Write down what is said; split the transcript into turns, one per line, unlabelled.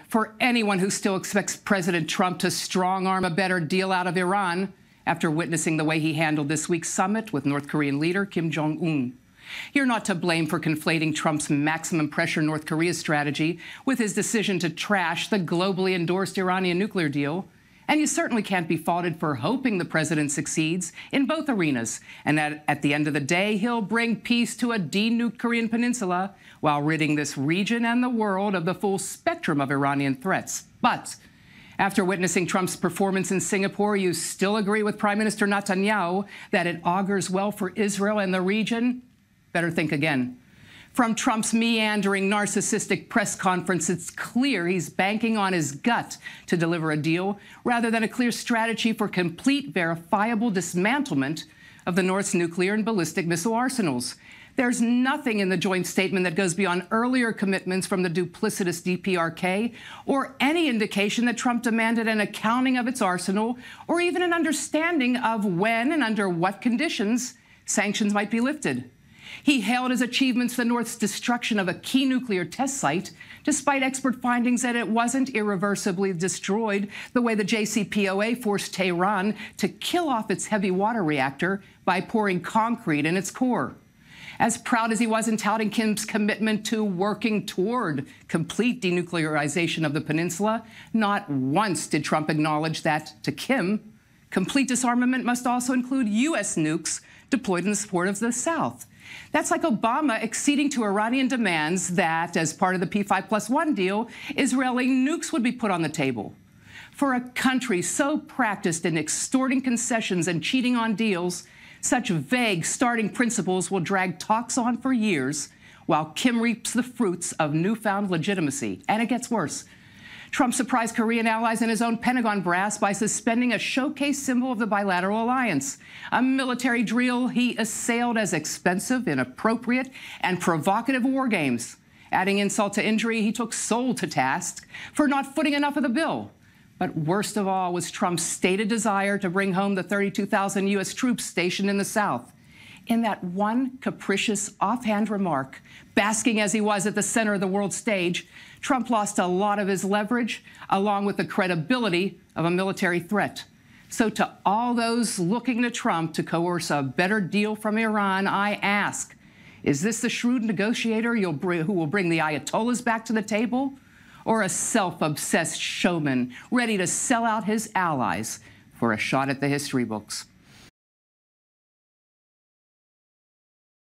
For anyone who still expects President Trump to strong-arm a better deal out of Iran after witnessing the way he handled this week's summit with North Korean leader Kim Jong-un. You're not to blame for conflating Trump's maximum pressure North Korea strategy with his decision to trash the globally endorsed Iranian nuclear deal. And you certainly can't be faulted for hoping the president succeeds in both arenas, and that at the end of the day, he'll bring peace to a denuked Korean peninsula while ridding this region and the world of the full spectrum of Iranian threats. But after witnessing Trump's performance in Singapore, you still agree with Prime Minister Netanyahu that it augurs well for Israel and the region? Better think again. From Trump's meandering, narcissistic press conference, it's clear he's banking on his gut to deliver a deal rather than a clear strategy for complete, verifiable dismantlement of the North's nuclear and ballistic missile arsenals. There's nothing in the joint statement that goes beyond earlier commitments from the duplicitous DPRK or any indication that Trump demanded an accounting of its arsenal or even an understanding of when and under what conditions sanctions might be lifted. He hailed as achievements the North's destruction of a key nuclear test site, despite expert findings that it wasn't irreversibly destroyed the way the JCPOA forced Tehran to kill off its heavy water reactor by pouring concrete in its core. As proud as he was in touting Kim's commitment to working toward complete denuclearization of the peninsula, not once did Trump acknowledge that, to Kim, complete disarmament must also include U.S. nukes deployed in the support of the South. That's like Obama acceding to Iranian demands that, as part of the P5+1 deal, Israeli nukes would be put on the table. For a country so practiced in extorting concessions and cheating on deals, such vague starting principles will drag talks on for years, while Kim reaps the fruits of newfound legitimacy. And it gets worse. Trump surprised Korean allies and his own Pentagon brass by suspending a showcase symbol of the bilateral alliance, a military drill he assailed as expensive, inappropriate, and provocative war games. Adding insult to injury, he took Seoul to task for not footing enough of the bill. But worst of all was Trump's stated desire to bring home the 32,000 U.S. troops stationed in the South. In that one capricious, offhand remark, basking as he was at the center of the world stage, Trump lost a lot of his leverage, along with the credibility of a military threat. So to all those looking to Trump to coerce a better deal from Iran, I ask, is this the shrewd negotiator who will bring the Ayatollahs back to the table? Or a self-obsessed showman ready to sell out his allies for a shot at the history books?